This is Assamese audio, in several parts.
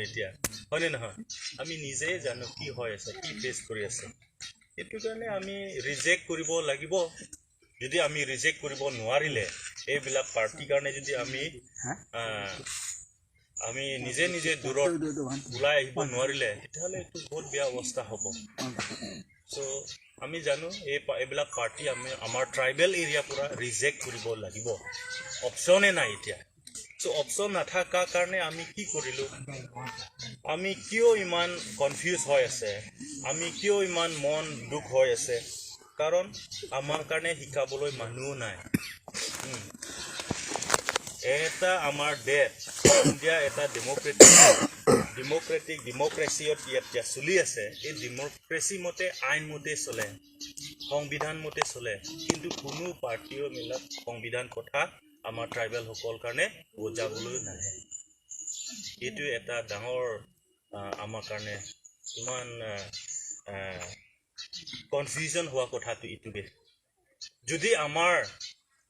এতিয়া হয়নে নহয় আমি নিজে জানো কি হয় আছে কি ফেস কৰি আছে এটো কাৰণে আমি ৰিজেক্ট কৰিব লাগিব যদি আমি ৰিজেক্ট কৰিব নোৱাৰিলে এইবিলাক পাৰ্টি কাৰণে যদি আমি নিজে নিজে দূৰত ওলাই আহিব নোৱাৰিলে তেতিয়াহ'লে এটো বহুত বেয়া অৱস্থা হ'ব সো আমি জানো এইবিলাক পাৰ্টি আমাৰ ট্ৰাইবেল এৰিয়া পুৰা ৰিজেক্ট কৰিব লাগিব অপচনে নাই এতিয়া সো অপচন নাথাকা কাৰণে আমি কি কৰিলো আমি কিয় ইমান কনফিউজ হৈ আছে আমি কিয় ইমান মন দুখ হৈ আছে কাৰণ আমাৰ কাৰণে শিকাবলৈ মানুহ নাই এটা আমাৰ দেশ ইণ্ডিয়া এটা ডেমোক্ৰেসিয়ত ইয়াত চলি আছে এই ডেমোক্ৰেসি মতে আইন মতে চলে সংবিধান মতে চলে কিন্তু কোনো পাৰ্টিও মিলত সংবিধান কথা আমাৰ ট্ৰাইবেল সকল কাৰণে বুজাবলৈ নাহে এটো এটা ডাঙৰ আমাৰ কাৰণে ইমান কনফিউজন হোৱা কথাটো ইটোবে যদি আমাৰ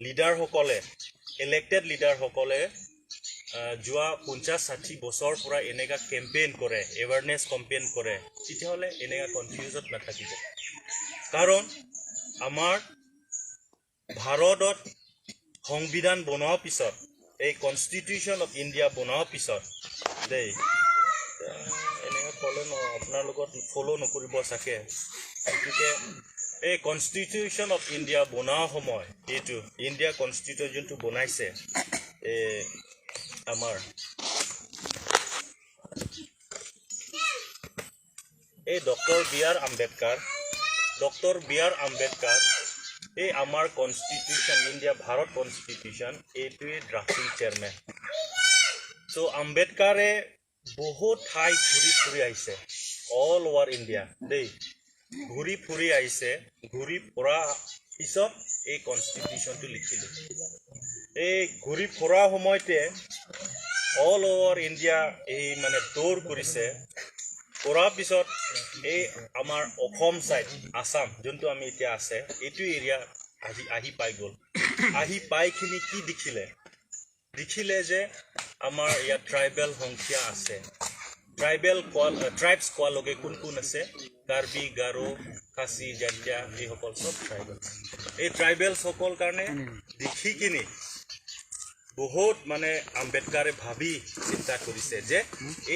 লিডাৰ সকলে ইলেক্টেড লিডাৰ সকলে যোৱা 50-60 বছৰ পৰা এনেকা কেম্পেইন কৰে এৱাৰনেছ কেম্পেইন কৰে তেতিয়াহলে এনেকা কনফিউজত নাথাকিব কাৰণ আমাৰ ভাৰতত সংবিধান বনোৱাৰ পিছত এই কনস্টিটিউশন অফ ইণ্ডিয়া বনোৱাৰ পিছত দেই এনেকা আপোনালোকৰ ফলো নকৰিব চাকে গতিকে এই কনস্টিটিউশন অফ ইণ্ডিয়া বনোৱাৰ সময় এইটো ইণ্ডিয়া কনস্টিটিউশনটো বনাইছে আমাৰ এই ডক্টৰ বি আৰ আম্বেদকাৰ এই আমাৰ কনস্টিটিউশন ইণ্ডিয়া ভাৰত কনস্টিটিউশন এইটোৱে ড্ৰাফটিং চেয়াৰম্যান সো আম্বেদকাৰে বহুত ঠাই ঘূৰি ফুৰি আহিছে অল ওভাৰ ইণ্ডিয়া দেই ঘূৰি ফুৰি আহিছে ঘূৰি ফুৰা পিছত এই কনস্টিটিউশনটো লিখিলে এই ঘূৰি ফুৰা সময়তে অল ওভাৰ ইণ্ডিয়া এই মানে দৌৰ কৰিছে কৰাৰ পিছত এই আমাৰ অসম সাইড আসাম যোনটো আমি এতিয়া আছে এইটো এৰিয়া আহি পাই গ'ল আহি পাইখিনি কি দেখিলে যে আমাৰ ইয়াত ট্ৰাইবেল সংখ্যা আছে ট্ৰাইবস কোৱালগে কোন আছে কাৰ্বি গাৰো খাসী জাতিয়া এই সকল সব ট্ৰাইবেল এই ট্ৰাইবেল সকল কাৰণে দেখিকিনি বহুত মানে আম্বেদকাৰে ভাবি চিন্তা কৰিছে যে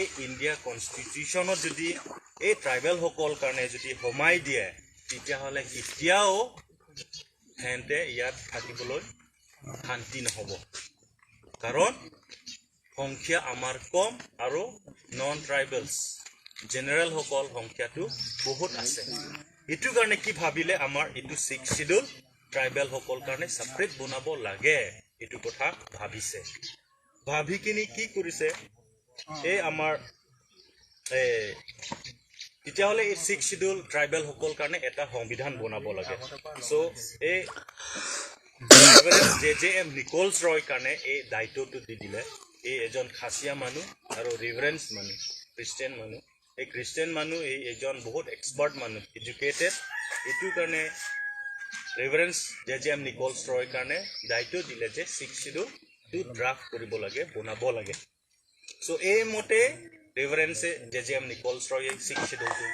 এই ইণ্ডিয়া কনস্টিটিউশনত যদি এই ট্ৰাইবেল সকল কাৰণে যদি সমাই দিয়ে তেতিয়াহ'লে এতিয়াও হেনতে ইয়াত থাকিবলৈ শান্তি নহব কাৰণ সংখ্যা আমাৰ কম আৰু নন ট্ৰাইবেলছ জেনাৰেল সকল সংখ্যাটো বহুত আছে এটো কাৰণে কি ভাবিলে আমাৰ এটো 6 শিডিউল ট্ৰাইবেল সকল কাৰণে সেপাৰেট বনাব লাগে এটো কথা ভাবিছে ভাবিকিনি কি কৰিছে এই আমাৰ তেতিয়াহলে এই 6 শিডিউল ট্ৰাইবেল সকল কাৰণে এটা সংবিধান বনাব লাগে সো এই জেজেএম নিকলছ ৰয় কাৰণে এই দায়িত্বটো দি দিলে এই এজন খাসিয়া মানুহ আৰু ৰিভাৰেন্স মানুহ খ্ৰীষ্টিয়ান মানুহ এই এজন বহুত এক্সপাৰ্ট মানুহ এডুকেটেড এটো কাৰণে ৰিভাৰেন্স জেজেএম নিকলছ ৰয় কাৰণে দায়িত্ব দিলে যে 6 শিডিউল টু ড্ৰাফট কৰিব লাগে বনাব লাগে সো এই মতে ৰিভাৰেন্সে জেজেএম নিকলছ ৰয়ে 6 শিডিউলটো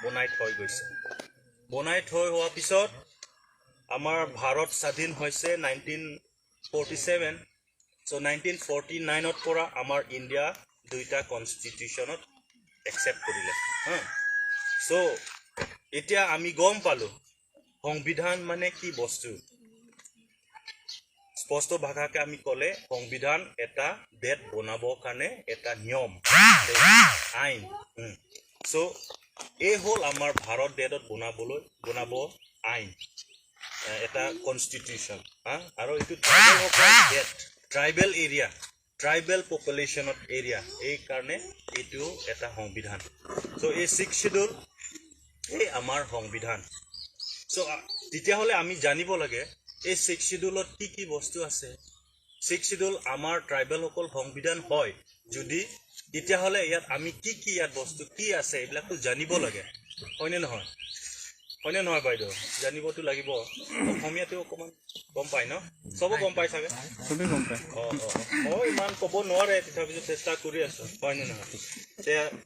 বনাই থৈ গৈছে বনাই থৈ হোৱা পিছত আমাৰ ভাৰত স্বাধীন হৈছে 1947 সো 1949 পৰা আমাৰ ইণ্ডিয়া দুইটা কনস্টিটিউশনত একসেপ্ট কৰিলে সো এতিয়া আমি গম পালো সংবিধান মানে কি বস্তু স্পষ্ট ভাষাকে আমি কলে সংবিধান এটা দেশ বনাবৰ কাৰণে এটা নিয়ম আইন সো এই হল আমাৰ ভাৰত দেশত বনাব আইন এটা কনস্টিটিউশন আৰু এটো ট্ৰাইবেল এৰিয়া ট্ৰাইবেল পপুলেশনত এৰিয়া এই কাৰণে এটো এটা সংবিধান সো এই 6 শিডিউল এই আমাৰ সংবিধান সো তেতিয়াহলে আমি জানিব লাগে এই 6 শিডিউলত কি বস্তু আছে 6 শিডিউল আমাৰ ট্ৰাইবেল সকল সংবিধান হয় যদি তেতিয়াহলে ইয়াত আমি কি ইয়াত বস্তু কি আছে এইবিলাকটো জানিব লাগে হয়নে নহয় হয়নে নহয় বাইদেউ জানিবতো লাগিব অসমীয়াটো অকমান গম পায় ন সব গম পাই চাগে সবেই গম পায় মই ইমান ক'ব নোৱাৰে তথাপিতো চেষ্টা কৰি আছো হয়নে নহয়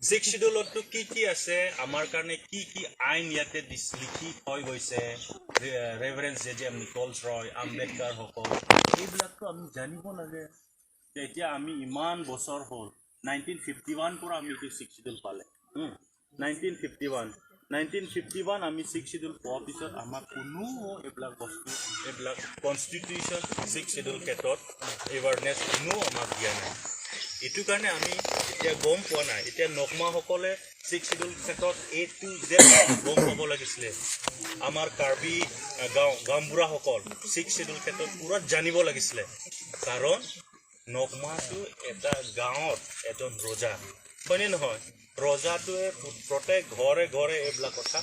ছিক্স শিডিউলতো কি আছে আমাৰ কাৰণে কি আইন ইয়াতে লিখি হৈ গৈছে ৰেভাৰেন্স জে.জে.এম. নিকলছ ৰয় আম্বেদকাৰ সকল এইবিলাকতো আমি জানিব লাগে যে এতিয়া আমি ইমান বছৰ হ'ল 1951 পৰা আমি এইটো ছিক্স শিডিউল পালে 1951 আমি ছিক্স শিডিউল পোৱাৰ পিছত আমাৰ কোনো এইবিলাক বস্তু এইবিলাক কনষ্টিটিউশ্যন ছিক্স শিডিউল ক্ষেত্ৰত এৱাৰনেছ কোনো আমাক দিয়া নাই এইটো কাৰণে আমি এতিয়া গম পোৱা নাই এতিয়া নকমাসকলে ছিক্স শিডিউল ক্ষেত্ৰত এইটো যে গম পাব লাগিছিলে আমাৰ কাৰ্বি গাঁওবুঢ়াসকল ছিক্স শিডিউল ক্ষেত্ৰত পুৰা জানিব লাগিছিলে কাৰণ নকমাটো এটা গাঁৱত এজন ৰজা হয়নে নহয় ৰজাটোৱে প্ৰত্যেক ঘৰে ঘৰে এইবিলাক কথা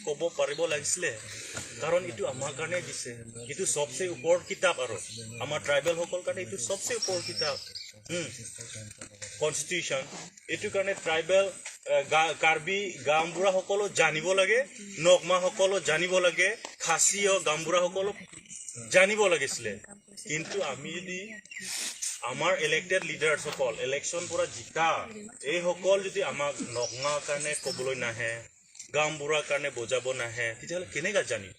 ক'ব পাৰিব লাগিছিলে কাৰণ এইটো আমাৰ কাৰণে দিছে এইটো সবচে ওপৰৰ কিতাপ আৰু আমাৰ ট্ৰাইবেলসকলৰ কাৰণে এইটো সবচে ওপৰৰ কিতাপ কনষ্টিটিউশ্যন এইটো কাৰণে ট্ৰাইবেল কাৰ্বি গাঁওবুঢ়াসকলো জানিব লাগে নকমাসকলো জানিব লাগে খাচীয় গাঁওবুঢ়াসকলো জানিব লাগিছিলে কিন্তু আমি যদি আমাৰ ইলেক্টেড লিডাৰসকল ইলেকশ্যন পৰা জিকা এইসকল যদি আমাক নকমাৰ কাৰণে ক'বলৈ নাহে গাঁওবুঢ়াৰ কাৰণে বুজাব নাহে তেতিয়াহ'লে কেনেকৈ জানিব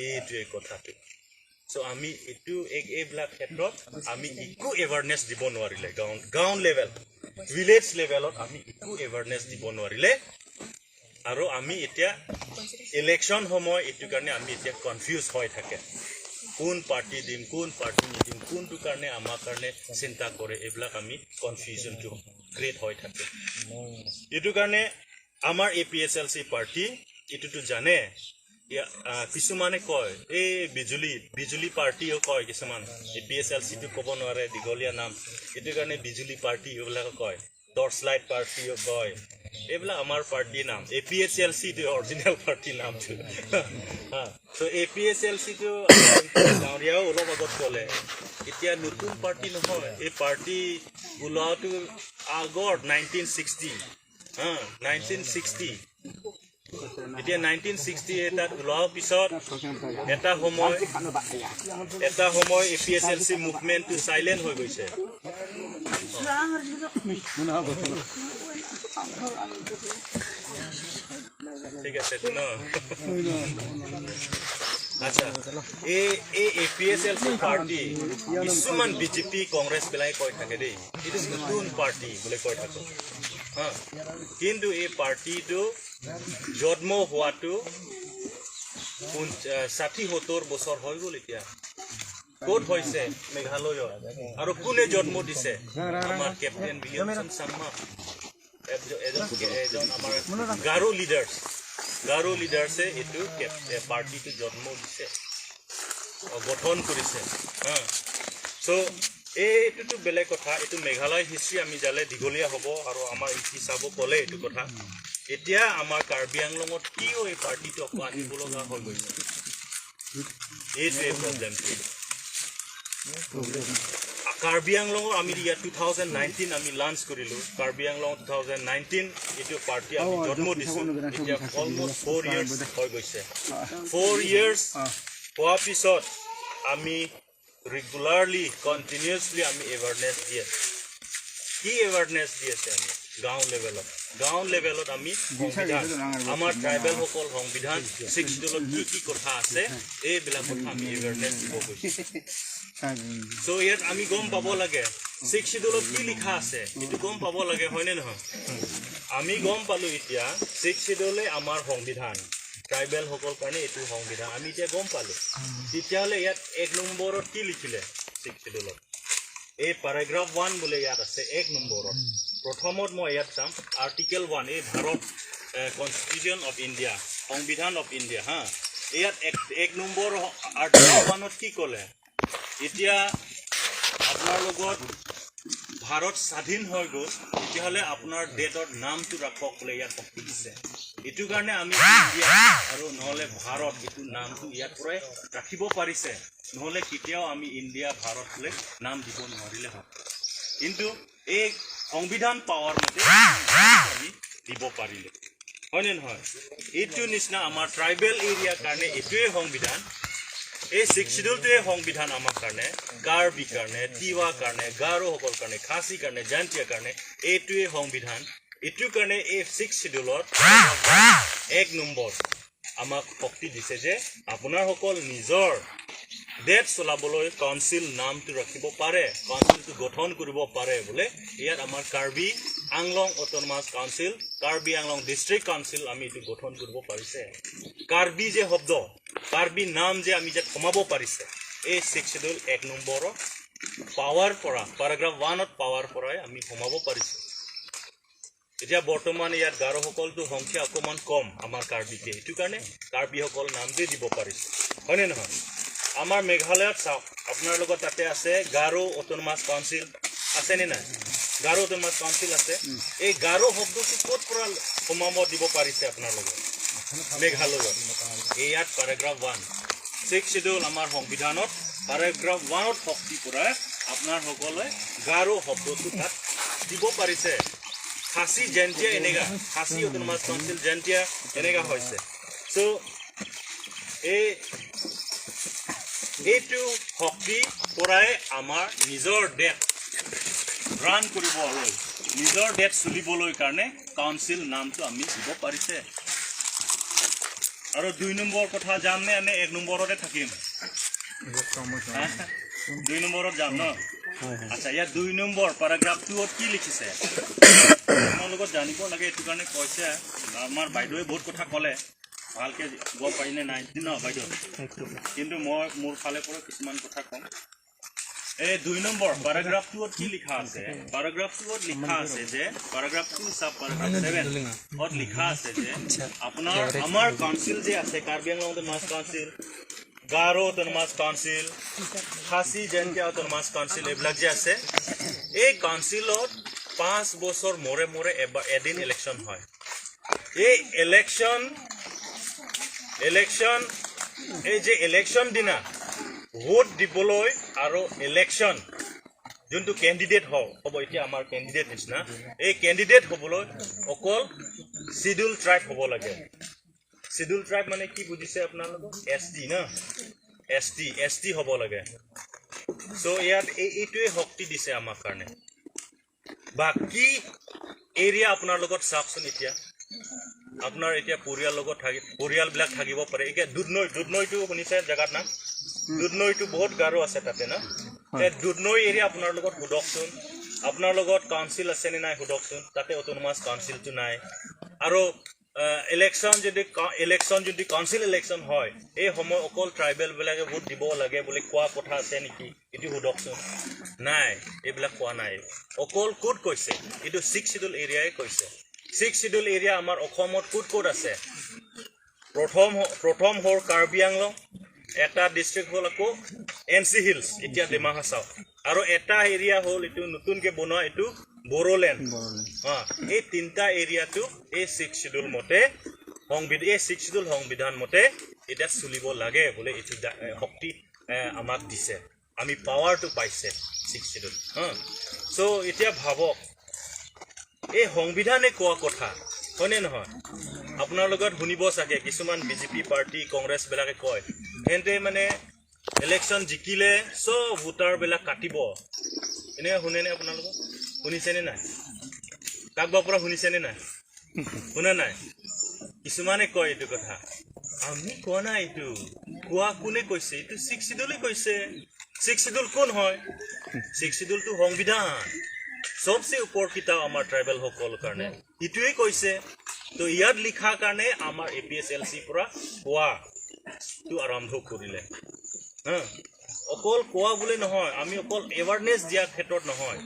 এইটোৱে কথাটো চ' আমি এইটো এইবিলাক ক্ষেত্ৰত আমি একো এৱাৰনেছ দিব নোৱাৰিলে গাঁও লেভেল ভিলেজ লেভেলত আমি একো এৱাৰনেছ দিব নোৱাৰিলে আৰু আমি এতিয়া ইলেকশ্যন সময় এইটো কাৰণে আমি এতিয়া কনফিউজ হৈ থাকে কোন পাৰ্টি দিম কোন পাৰ্টি নিদিম কোনটো কাৰণে আমাৰ কাৰণে চিন্তা কৰে এইবিলাক আমি কনফিউজনটো ক্ৰিয়েট হৈ থাকে এইটো কাৰণে আমাৰ APHLC পাৰ্টি এইটোতো জানে কিছুমানে কয় এই বিজুলী পাৰ্টিও কয় কিছুমান APHLCটো ক'ব নোৱাৰে দীঘলীয়া নাম এইটো কাৰণে বিজুলী পাৰ্টি এইবিলাক কয় টৰ্চ লাইট পাৰ্টিও কয় এইবিলাক আমাৰ পাৰ্টিৰ নাম APHLC অৰিজিনেল পাৰ্টিৰ নামটো চ' APHLCটো গাঁৱৰীয়াও অলপ আগত ক'লে এতিয়া নতুন পাৰ্টি নহয় এই পাৰ্টি ওলোৱাটো আগত 1960 এতিয়া 1960 এটাত ওলোৱাৰ পিছত এটা সময় APHLC মুভমেণ্টটো চাইলেণ্ট হৈ গৈছে ঠিক আছে ন আচ্ছা এই APHLC পাৰ্টি কিছুমান বিজেপি কংগ্ৰেছ পেলাই কৈ থাকে দেই এইটো নতুন পাৰ্টি বুলি কৈ থাকে কিন্তু এই পাৰ্টিটো জন্ম হোৱাটো 60-70 বছৰ হৈ গ'ল এতিয়া ক'ত হৈছে মেঘালয়ত আৰু কোনে জন্ম দিছে আমাৰ কেপ্টেইন উইলিয়ামছন চাংমা এজন আমাৰ গাৰো লিডাৰ্ছে এইটো পাৰ্টিটো জন্ম দিছে গঠন কৰিছে চ' এইটোতো বেলেগ কথা এইটো মেঘালয় হিষ্ট্ৰী আমি জালে দীঘলীয়া হ'ব আৰু আমাৰ হিচাপ ক'লে এইটো কথা এতিয়া আমাৰ কাৰ্বি আংলঙত কিয় এই পাৰ্টিটো আকৌ আনিব লগা হৈ গৈছে এইটোৱে প্ৰব্লেমটো কাৰ্বি আংলঙৰ আমি ইয়াত 2019 আমি লাঞ্চ কৰিলোঁ কাৰ্বি আংলং 2019 এইটো পাৰ্টি আমি জন্ম দিছোঁ এতিয়া অলমষ্ট 4 years হৈ গৈছে 4 years হোৱাৰ পিছত আমি ৰেগুলাৰলি কণ্টিনিউছলি আমি এৱাৰনেছ দি আছোঁ কি এৱাৰনেছ দি আছে আমি গাঁও লেভেলত আমি সংবিধান আমাৰ ট্ৰাইবেলসকল সংবিধান ছিক্স শিডিউলত কি কথা আছে এইবিলাক কথা আমি এৱাৰনেছ দিব গৈছোঁ চ' ইয়াত আমি গম পাব লাগে ছিক্স শিডিউলত কি লিখা আছে এইটো গম পাব লাগে হয়নে নহয় আমি গম পালোঁ এতিয়া ছিক্স শিডিউলে আমাৰ সংবিধান ট্ৰাইবেলসকলৰ কাৰণে এইটো সংবিধান আমি এতিয়া গম পালোঁ তেতিয়াহ'লে ইয়াত 1 নম্বৰত কি লিখিলে ছিক্স শিডিউলত এই পেৰাগ্ৰাফ 1 বোলে ইয়াত আছে 1 নম্বৰত প্ৰথমত মই ইয়াত চাম আৰ্টিকেল 1 এই ভাৰত কনষ্টিটিউশ্যন অফ ইণ্ডিয়া সংবিধান অফ ইণ্ডিয়া ইয়াত 1 নম্বৰ আৰ্টিকেল 1ত কি ক'লে এতিয়া আপোনাৰ লগত ভাৰত স্বাধীন হৈ গ'ল তেতিয়াহ'লে আপোনাৰ ডেটৰ নামটো ৰাখক বোলে ইয়াত দিছে এইটো কাৰণে আমি ইণ্ডিয়া আৰু নহ'লে ভাৰত এইটো নামটো ইয়াৰ পৰাই ৰাখিব পাৰিছে নহ'লে কেতিয়াও আমি ইণ্ডিয়া ভাৰত বোলে নাম দিব নোৱাৰিলে হয় কিন্তু এই সংবিধান পাৱাৰ মতে আমি দিব পাৰিলে হয়নে নহয় এইটো নিচিনা আমাৰ ট্ৰাইবেল এৰিয়াৰ কাৰণে এইটোৱে সংবিধান এই 6 শিডিউলটোৱে সংবিধান আমাৰ কাৰণে কাৰ্বি কাৰণে তিৱা কাৰণে গাৰো সকল কাৰণে খাচী কাৰণে জান্তিয়া কাৰণে এইটোৱে সংবিধান এইটো কাৰণে এই 6 শিডিউলত 1 নম্বৰ আমাক শক্তি দিছে যে আপোনাৰ সকল নিজৰ দেশ চলাবলৈ কাউন্সিল নামটো ৰাখিব পাৰে কাউন্সিলটো গঠন কৰিব পাৰে বলে ইয়াত আমাৰ Karbi Anglong autonomous council Karbi Anglong district council আমি এটো গঠন কৰিব পাৰিছে কাৰ্বি যে শব্দ কাৰ্বি নাম যে আমি যে কমাব পাৰিছে এই 6 শিডিউল 1 নম্বৰ পাৱাৰ পৰা প্যাৰাগ্ৰাফ 1ত পাৱাৰ পৰাই আমি কমাব পাৰিছে এতিয়া বৰ্তমান ইয়াত গাৰো সকলটো সংখ্যা অকমান কম আমাৰ কাৰ্বিতে এটো কাৰণে কাৰ্বি সকল নাম দি দিব পাৰিছে হয়নে নহয় আমাৰ মেঘালয়ত চাওক আপোনাৰ লগত তাতে আছে গাৰো অটোনমাস কাউন্সিল আছে নে নাই গাৰো অটোনমাস কাউন্সিল আছে এই গাৰো শব্দটো ক'ত পৰা কমাব দিব পাৰিছে আপোনাৰ লগত মেঘালয়ত এই ইয়াত প্যাৰাগ্ৰাফ 1 6 শিডিউল আমাৰ সংবিধানত প্যাৰাগ্ৰাফ 1ত শক্তি পৰা আপোনাৰ সকলে গাৰো শব্দটো তাত দিব পাৰিছে খাসী জান্তিয়া এনেগা খাসী অটোনমাস কাউন্সিল জান্তিয়া এনেগা হৈছে সো এইটো শক্তি পৰাই আমাৰ নিজৰ দেশ ৰান কৰিবলৈ নিজৰ দেশ চলিবলৈ কাৰণে কাউন্সিল নামটো আমি দিব পাৰিছে আৰু 2 নম্বৰ কথা জাননে আমি 1 নম্বৰতে থাকিম 2 নম্বৰত যাম ন আচ্ছা ইয়াত 2 নম্বৰ প্যাৰাগ্ৰাফ 2ত কি লিখিছে আপোনালোকে জানিব লাগে এটো কাৰণে কৈছে আমাৰ বাইদেৱে বহুত কথা ক'লে ভালকে গো পাইনে নাই ন বাইদেউ কিন্তু মই মোৰ ফালে পৰা কিছুমান কথা কম এই 2 নম্বৰ প্যাৰাগ্ৰাফ 2ত কি লিখা আছে প্যাৰাগ্ৰাফ 2ত লিখা আছে যে প্যাৰাগ্ৰাফ 2 সাব প্যাৰাগ্ৰাফ 7 অত লিখা আছে যে আপোনাৰ আমাৰ কাউন্সিল যে আছে Karbi Anglong autonomous council Garo autonomous council Khasi Jaintia autonomous council এবিলাক যে আছে এই কাউন্সিলত 5 বছৰ মৰে মৰে এদিন ইলেকশন হয় এই ইলেকশন এই যে ইলেকশন দিনা ভোট দিবলৈ আৰু ইলেকশন যোনটো ক্যান্ডিডেট হ'ব এতিয়া আমাৰ ক্যান্ডিডেট নিচিনা এই ক্যান্ডিডেট হ'বলৈ অকল শিডিউল ট্ৰাইব হ'ব লাগে শিডিউল ট্ৰাইব মানে কি বুজিছে আপোনালোক এসটি না এসটি হ'ব লাগে সো ইয়াত এইটোৱে শক্তি দিছে আমাৰ কাৰণে বাকি এৰিয়া আপোনাৰ লগত চাওকচোন এতিয়া আপোনাৰ এতিয়া পৰিয়াল লগত থাকি পৰিয়াল বিলাক থাকিব পাৰে এতিয়া দুধনৈটো শুনিছে জাগাত না দুধনৈটো বহুত গাৰো আছে তাতে না তে দুধনৈ এৰিয়া আপোনাৰ লগত হুদকচোন আপোনাৰ লগত কাউন্সিল আছে নে নাই হুদকচোন তাতে অটোনমাস কাউন্সিলটো নাই আৰু ইলেকশন যদি কাউন্সিল ইলেকশন হয় এই সময় অকল ট্ৰাইবেল বিলাকে ভোট দিব লাগে বুলি কোৱা কথা আছে নেকি এটো হুদকচোন নাই এইবিলাক কোৱা নাই অকল কোড কৈছে এটো 6 শিডিউল এৰিয়াই কৈছে 6 শিডিউল এৰিয়া আমাৰ অসমত কোড আছে প্ৰথম হল কাৰ্বি আংলং এটা ডিস্ট্ৰিক্ট হল আকৌ এনসি হিলস এতিয়া ডিমা হাছাও আৰু এটা এৰিয়া হল এটো নতুনকে বনোৱা এটো বড়োলেণ্ড এই তিনটা এৰিয়াটো এই 6 শিডিউল মতে সংবিধান এই 6 শিডিউল সংবিধান মতে এটা চলিব লাগে বলে এটো শক্তি আমাক দিছে আমি পাৱাৰটো পাইছে 6 শিডিউল সো এতিয়া ভাবক এই সংবিধানে কোৱা কথা হয়নে নহয় আপোনাৰ লগত শুনিব চাগে কিছুমান বিজেপি পাৰ্টি কংগ্ৰেছ বিলাকে কয় হেনতে মানে ইলেকশন জিকিলে সব ভোটাৰ বিলাক কাটিব এনে শুনেনে আপোনালোক শুনিছেনে নাই কাকবা পৰা শুনিছেনে নাই শুনা নাই কিছুমানে কয় এটো কথা আমি কোৱা নাই এটো কোৱা কোনে কৈছে এটো 6 শিডিউলে কৈছে 6 শিডিউল কোন হয় 6 শিডিউলটো সংবিধান सबसे ऊपर किताब आमार ट्राइबल हकल कारणे इटुए কৈছে তো ইয়াত লিখা কাৰণে আমাৰ এপিএসএলসি পৰা কোৱা তো আৰম্ভ কৰিলে অকল কোৱা বলে নহয় আমি অকল এৱাৰনেস দিয়া ক্ষেত্ৰত নহয়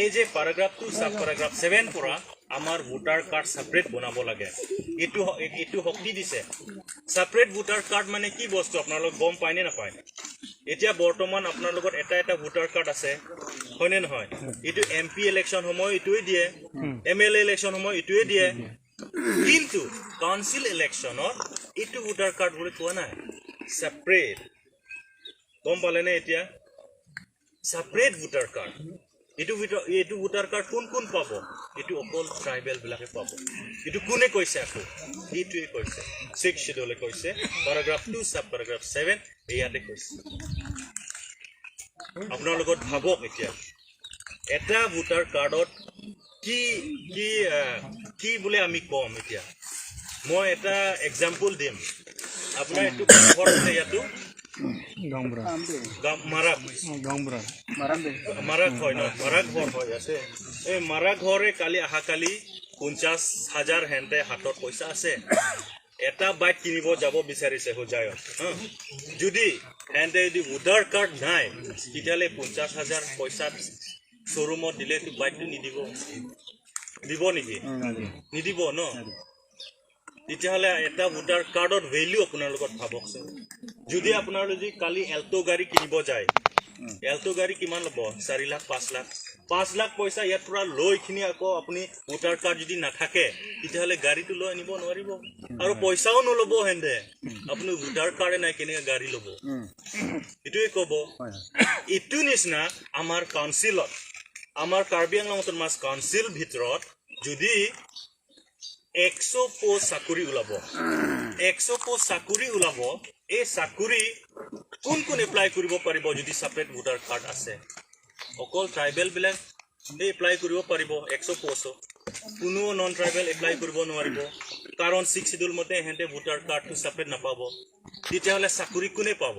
এই যে প্যাৰাগ্ৰাফ 2 সাব প্যাৰাগ্ৰাফ 7 পৰা আমাৰ ভোটাৰ কাৰ্ড সেপাৰেট বনাব লাগে এটো শক্তি দিছে সেপাৰেট ভোটাৰ কাৰ্ড মানে কি বস্তু আপোনালোক গম পায়নে না পায় এতিয়া বৰ্তমান আপোনাৰ লগত এটা ভোটাৰ কাৰ্ড আছে হয়নে নহয় এটো এমপি ইলেকশন সময় এটোই দিয়ে এমএলএ ইলেকশন সময় এটোই দিয়ে কিন্তু কাউন্সিল ইলেকশনত এটো ভোটাৰ কাৰ্ড বলে কোৱা নাই সেপাৰেট গম পালেনে এতিয়া সেপাৰেট ভোটাৰ কাৰ্ড এইটো ভোটাৰ কাৰ্ড কোন পাব এইটো অকল ট্ৰাইবেল বিলাকে পাব এইটো কোনে কৈছে আকৌ এইটোৱে কৈছে 6 শিডিউলে কৈছে paragraph 2 sub paragraph 7 ইয়াতে কৈছে আপোনাৰ লগত ভাবক এতিয়া এটা ভোটাৰ কাৰ্ডত কি বোলে আমি কম এতিয়া মই এটা এক্সাম্পল দিম আপোনাৰ এইটো ঘৰ আছে ইয়াতো মাৰাক হয় ন মাৰাক ঘৰ হয় আছে এই মাৰাক ঘৰে কালি অহাকালি 50,000 হেনতে হাতত পইচা আছে এটা বাইক কিনিব যাব বিচাৰিছে হোজায়ত যদি হেনতে যদি ভোটাৰ কাৰ্ড নাই তেতিয়াহ'লে 50,000 পইচা শ্বৰুমত দিলে তো বাইকটো দিব নেকি নিদিব ন তেতিয়াহ'লে এটা ভোটাৰ কাৰ্ডৰ ভেলু আপোনাৰ লগত ভাবকচোন যদি আপোনাৰ যদি কালি এল্টো গাড়ী কিনিব যায় এল্টো গাড়ী কিমান ল'ব 4 লাখ 5 লাখ পইচা ইয়াৰ পৰা লৈ কিনি আকৌ আপুনি ভোটাৰ কাৰ্ড যদি নাথাকে তেতিয়াহ'লে গাড়ীটো লৈ আনিব নোৱাৰিব আৰু পইচাও নল'ব হেন্দে আপুনি ভোটাৰ কাৰ্ডে নাই কেনেকৈ গাড়ী ল'ব এইটোৱে ক'ব এইটো নিচিনা আমাৰ কাউন্সিলত আমাৰ কাৰ্বি আংলং অটোনমাস কাউন্সিল ভিতৰত যদি 100 পোষ্ট চাকৰি ওলাব 100 পোষ্ট চাকৰি ওলাব এই চাকৰি কোন এপ্লাই কৰিব পাৰিব যদি সেপাৰেট ভোটাৰ কাৰ্ড আছে অকল ট্ৰাইবেল বিলাক এপ্লাই কৰিব পাৰিব 100 পোষ্ট কোনো নন ট্ৰাইবেল এপ্লাই কৰিব নোৱাৰিব কাৰণ 6 শিডিউল মতে হেনতে ভোটাৰ কাৰ্ডটো সেপাৰেট নাপাব তেতিয়াহ'লে চাকৰি কোনে পাব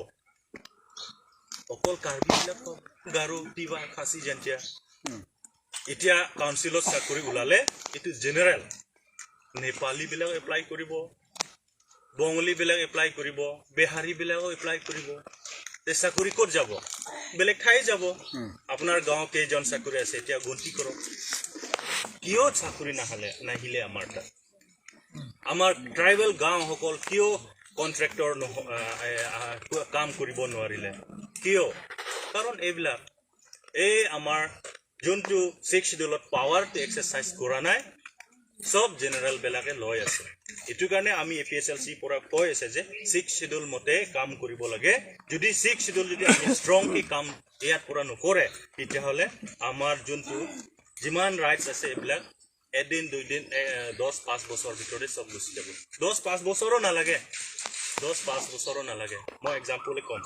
অকল কাৰ্বি বিলাক পাব গাৰো তিৱা খাসী জেন্তিয়া এতিয়া কাউন্সিলত চাকৰি ওলালে এটো জেনাৰেল নেপালী বিলাক এপ্লাই কৰিব বঙালী বিলাক এপ্লাই কৰিব বিহাৰী বিলাক এপ্লাই কৰিব তে চাকৰি ক'ত যাব বেলেগ ঠাই যাব আপোনাৰ গাঁও কেইজন চাকৰি আছে এতিয়া গন্তি কৰক কিয় চাকৰি নাহিলে আমাৰ তাত আমাৰ ট্ৰাইবেল গাঁও সকল কিয় কন্ট্ৰাক্টৰ কাম কৰিব নোৱাৰিলে কিয় কাৰণ এইবিলাক এই আমাৰ যোনটো 6 শিডিউলত পাৱাৰটো এক্সাৰসাইজ কৰা নাই সব জেনাৰেল বিলাকে লৈ আছে এটো কাৰণে আমি এপিএছএলসি পৰা কৈ আছে যে 6 শিডিউল মতে কাম কৰিব লাগে যদি 6 শিডিউল যদি আমি ষ্ট্ৰংলি কাম ইয়াত পৰা নকৰে তেতিয়াহ'লে আমাৰ যোনটো যিমান ৰাইটস আছে এইবিলাক এদিন দুই দিন 10-5 বছৰ ভিতৰতে সব গুচি যাব 10-5 বছৰো নালাগে 10-5 বছৰো নালাগে মই এক্সাম্পল কম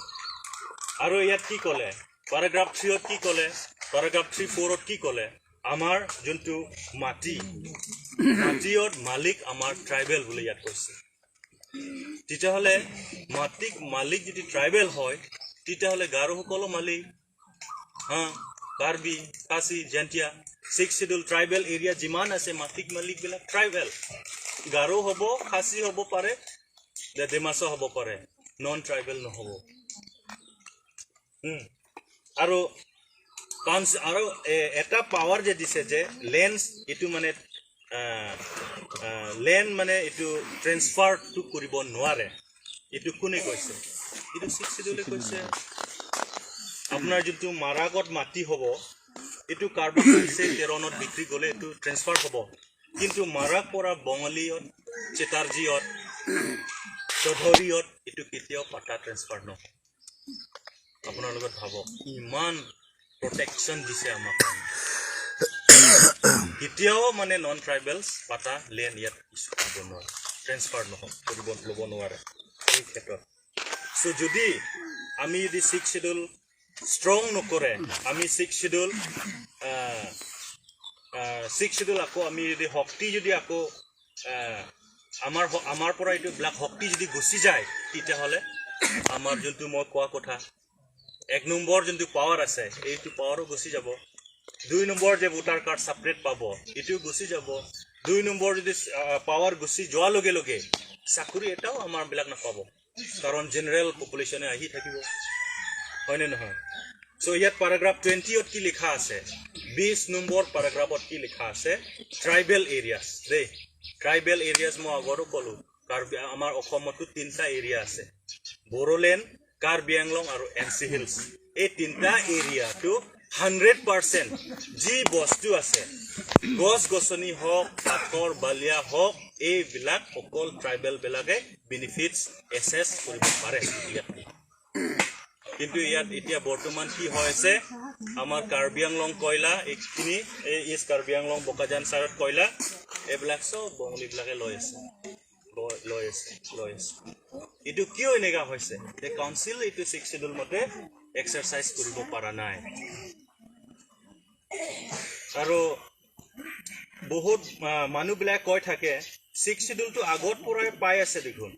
আৰু ইয়াত কি ক'লে paragraph 3 কি ক'লে paragraph 3-4 কি ক'লে আমাৰ যোনটো মাটিৰ মালিক আমাৰ ট্ৰাইবেল বুলি ইয়াত কৈছে তেতিয়াহ'লে মালিক যদি ট্ৰাইবেল হয় তেতিয়াহ'লে গাৰো সকলো মালিক কাৰ্বি খাসী জেন্তিয়া 6 শিডিউল ট্ৰাইবেল এৰিয়া যিমান আছে মাটিক মালিক বিলাক ট্ৰাইবেল গাৰো হ'ব খাসী হ'ব পাৰে ডিমাছা হ'ব পাৰে নন ট্ৰাইবেল নহ'ব আৰু এটা পাৱাৰ যে দিছে যে লেন্স এটো মানে লেন্ড মানে এটো ট্ৰান্সফাৰ টু কৰিব নোৱাৰে এটো কোনে কৈছে এটো 6 শিডিউলে কৈছে আপোনাৰ যোনটো মাৰাগত মাটি হ'ব এটো কাৰ্বি কৈছে 13 নত বিক্ৰী গলে এটো ট্ৰান্সফাৰ হ'ব কিন্তু মাৰাক পৰা বঙালীত চেটাৰজিত চৌধুৰীত এটো কেতিয়াও পাটা ট্ৰান্সফাৰ নহয় আপোনাৰ লগত ভাবক ইমান protection দিছে আমাক কেতিয়াও মানে নন ট্ৰাইবেলস পাটা লেন্ড ইয়াত কৰিব নোৱাৰে ট্ৰান্সফাৰ কৰিব ল'ব নোৱাৰে এই ক্ষেত্ৰত সো যদি আমি যদি 6 শিডিউল ষ্ট্ৰং নকৰে আমি 6 শিডিউল আকৌ আমি যদি শক্তি যদি আকৌ আমাৰ পৰা এইটো ব্লাক শক্তি যদি গুচি যায় তেতিয়াহ'লে আমাৰ যোনটো মই কোৱা কথা 1 নম্বৰ যোনটো পাৱাৰ আছে এইটো পাৱাৰো গুচি যাব 2 নম্বৰ যে ভোটাৰ কাৰ্ড সেপাৰেট পাব এটো গুচি যাব 2 নম্বৰ যদি পাৱাৰ গুচি যোৱা লগে লগে চাকৰি এটাও আমাৰ বিলাক নাপাব কাৰণ জেনাৰেল পপুলেশনে আহি থাকিব হয়নে নহয় সো ইয়াত paragraph 20 ত কি লিখা আছে 20 নম্বৰ paragraphত কি লিখা আছে ট্ৰাইবেল এৰিয়াস দেই ট্ৰাইবেল এৰিয়াস মই আগৰো কলো কাৰ্বি আমাৰ অসমতো 3টা এৰিয়া আছে বড়োলেণ্ড কাৰ্বি আংলং আৰু এনসি হিলস এই 3টা এৰিয়া টু 100% যি বস্তু আছে গছ গছনি হওক পাথৰ বালিয়া হওক এই বিলাক অকল ট্ৰাইবেল বিলাকে বেনিফিটস এসেস কৰিব পাৰে কিন্তু ইয়াত এতিয়া বৰ্তমান কি হৈ আছে আমাৰ কাৰ্বি আংলং কয়লা এইখিনি এই ইজ কাৰ্বি আংলং বকাজান চাৰত কয়লা এইবিলাক চব বঙালীবিলাকে লৈ আছে এইটো কিয় এনেকা হৈছে যে কাউন্সিল এইটো 6 শিডিউল মতে এক্সাৰসাইজ কৰিব পৰা নাই আৰু বহুত মানুহবিলাক কৈ থাকে 6 শিডিউলটো আগত পৰাই পাই আছে দেখোন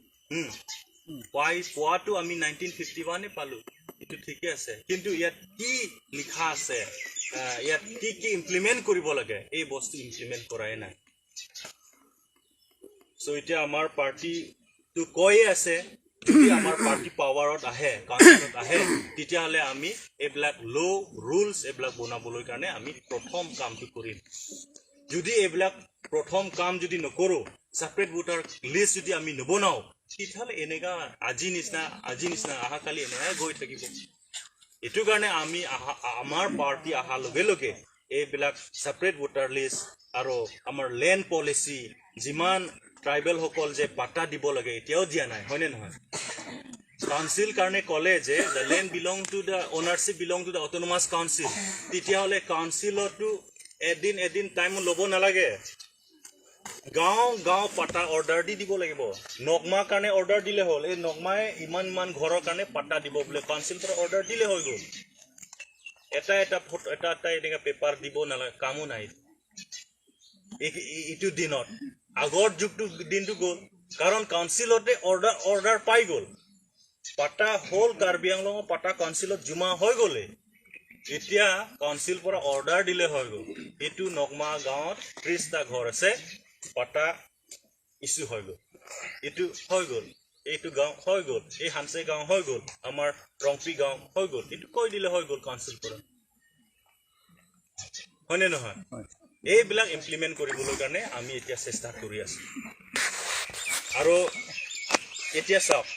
পোৱাটো আমি 1951 পালো এইটো ঠিকে আছে কিন্তু ইয়াত কি লিখা আছে ইয়াত কি ইমপ্লিমেন্ট কৰিব লাগে এই বস্তু ইমপ্লিমেন্ট কৰাই নাই সো এতিয়া আমাৰ পাৰ্টি তো কয়ে আছে যদি আমাৰ পাৰ্টি পাৱাৰত আহে কাউন্সিলত আহে তেতিয়া হলে আমি এইবিলাক লো ৰুলস এইবিলাক বনাবলৈ কাৰণে আমি প্ৰথম কামটো কৰিম যদি এইবিলাক প্ৰথম কাম যদি নকৰো সেপাৰেট ভোটাৰ লিষ্ট যদি আমি নবনাও তেতিয়াহলে এনেকা আজি নিচিনা আহাকালি এনেকা গৈ থাকিব এটো কাৰণে আমি আমাৰ পাৰ্টি আহা লগে লগে এইবিলাক সেপাৰেট ভোটাৰ লিষ্ট আৰু আমাৰ ল্যান্ড পলিসি যিমান ট্ৰাইবেল সকল যে পাটা দিব লাগে এতিয়াও দিয়া নাই হয়নে নহয় কাউন্সিল কাৰণে কলে যে the land belong to the ownership belong to the autonomous council তেতিয়া হলে কাউন্সিলটো এদিন টাইম লব নালাগে গাঁও পাটা অৰ্ডাৰ দিব লাগিব নগমা কাৰণে অৰ্ডাৰ দিলে হ'ল এই নগমাই ইমান ঘৰৰ কাৰণে পাটা দিব বলে কাউন্সিল পৰা অৰ্ডাৰ দিলে হৈ গ'ল এটা এনেকা পেপাৰ দিব নালাগে কামো নাই ইটো দিনত আগৰ যুগটো দিনটো গ'ল কাৰণ কাউন্সিলতে অৰ্ডাৰ পাই গ'ল পাটা হ'ল কাৰ্বি আংলং পাটা কাউন্সিলত জমা হৈ গ'লে এতিয়া কাউন্সিল পৰা অৰ্ডাৰ দিলে হৈ গ'ল এটো নগমা গাঁৱত 30টা ঘৰ আছে পাটা ইস্যু হৈ গ'ল এটো হৈ গ'ল এইটো গাঁও হৈ গ'ল এই হানসে গাঁও হৈ গ'ল আমাৰ ৰংপি গাঁও হৈ গ'ল এটো কৈ দিলে হৈ গ'ল কাউন্সিল পৰা হয়নে নহয় এইবিলাক ইমপ্লিমেন্ট কৰিবলৈ কাৰণে আমি এতিয়া চেষ্টা কৰি আছো আৰু এতিয়া চাওক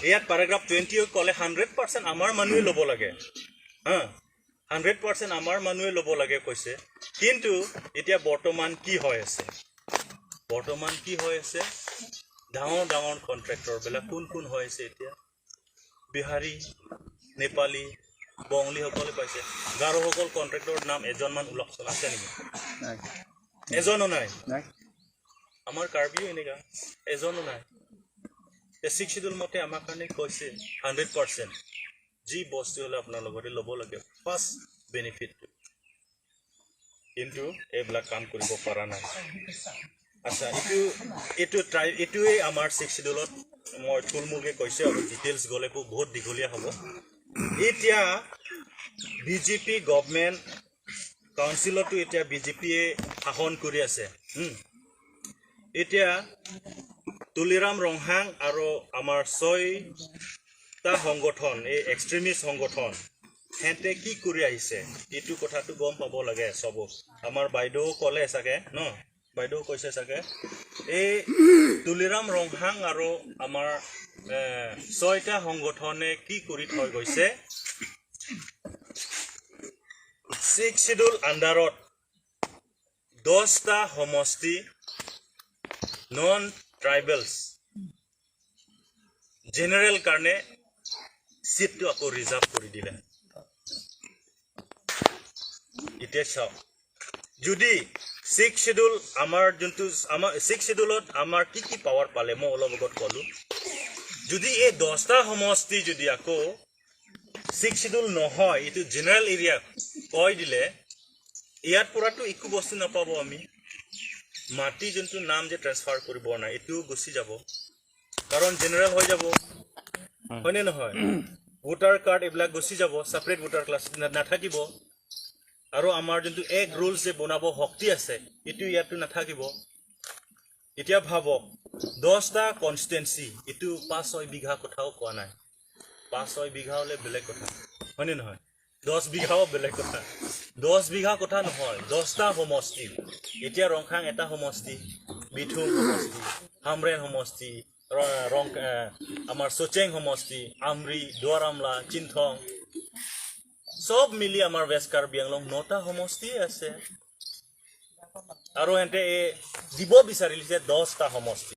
ইয়াত প্যাৰাগ্ৰাফ 20 কলে 100% আমাৰ মানুহে ল'ব লাগে 100% আমাৰ মানুহে ল'ব লাগে কৈছে কিন্তু এতিয়া বৰ্তমান কি হৈ আছে ডাঙৰ কন্ট্ৰাক্টৰ বিলাক কোন হৈ আছে এতিয়া বিহাৰী নেপালী বঙালী সকলে পাইছে গাৰো সকল কন্ট্ৰাক্টৰ নাম এজনমান উল্লেখ আছে নেকি নাই এজনো নাই আমাৰ কাৰ্বিও এনেকা এজনো নাই 6 শিডিউল মতে আমাৰ কাৰণে কৈছে 100% যি বস্তু হলে আপোনাৰ লগতে ল'ব লাগে ফাৰ্স্ট বেনিফিট কিন্তু এইবিলাক কাম কৰিব পৰা নাই আচ্ছা এটোৱে আমাৰ 6 শিডিউলত মই থুলমুলকে কৈছে আৰু ডিটেইলছ গলে বহুত দীঘলীয়া হ'ব এতিয়া বিজেপি গভৰ্নমেন্ট কাউন্সিলতো এতিয়া বিজেপিয়ে শাসন কৰি আছে এতিয়া তুলিৰাম ৰংহাং আৰু আমাৰ 6টা সংগঠন এই এক্সট্ৰিমিষ্ট সংগঠন হেতে কি কৰি আহিছে এটো কথাটো গম পাব লাগে সব আমাৰ বাইদেউ কলে চাগে ন বাইদেউ কৈছে চাগে এই তুলিৰাম ৰংহাং আৰু আমাৰ 6টা সংগঠনে কি কৰি থৈ গৈছে 6 শিডিউল আন্ডাৰত 10টা সমষ্টি নন ট্ৰাইবেলছ জেনাৰেল কাৰণে সিটটো আকৌ ৰিজাৰ্ভ কৰি দিলে এতিয়া চাও যদি 6 শিডিউল আমাৰ যোনটো আমাৰ 6 শিডিউলত আমাৰ কি পাৱাৰ পালে মই অলপ আগত কলো যদি এই 10টা সমষ্টি যদি আকৌ 6 শিডিউল নহয় এটো জেনাৰেল এৰিয়া কৈ দিলে ইয়াত পৰাটো একো বস্তু নাপাব আমি মাটি যোনটো নাম যে ট্ৰান্সফাৰ কৰিব না এটো গুছি যাব কাৰণ জেনাৰেল হৈ যাব হয়নে নহয় ভোটাৰ কাৰ্ড এইবিলাক গুছি যাব সেপাৰেট ভোটাৰ ক্লাছ নাথাকিব আৰু আমাৰ যোনটো এক ৰুলস যে বনাব শক্তি আছে এটো ইয়াতো নাথাকিব এতিয়া ভাবক 10টা কনস্টিটুৱেন্সি এটো 5-6 বিঘা কথাও কোৱা নাই 5-6 বিঘা হলে বেলেগ কথা হয়নে নহয় 10 বিঘাও বেলেগ কথা 10 বিঘা কথা নহয় 10টা সমষ্টি এতিয়া ৰংখাং এটা সমষ্টি বিথুং সমষ্টি হামৰেন সমষ্টি আমাৰ সোচেং সমষ্টি আমৰি দুৱাৰামলা চিনথং সব মিলি আমাৰ ওয়েস্ট কাৰ্বি আংলং 9টা সমষ্টি আছে আৰু এতে দিব বিচাৰিলে 10টা সমষ্টি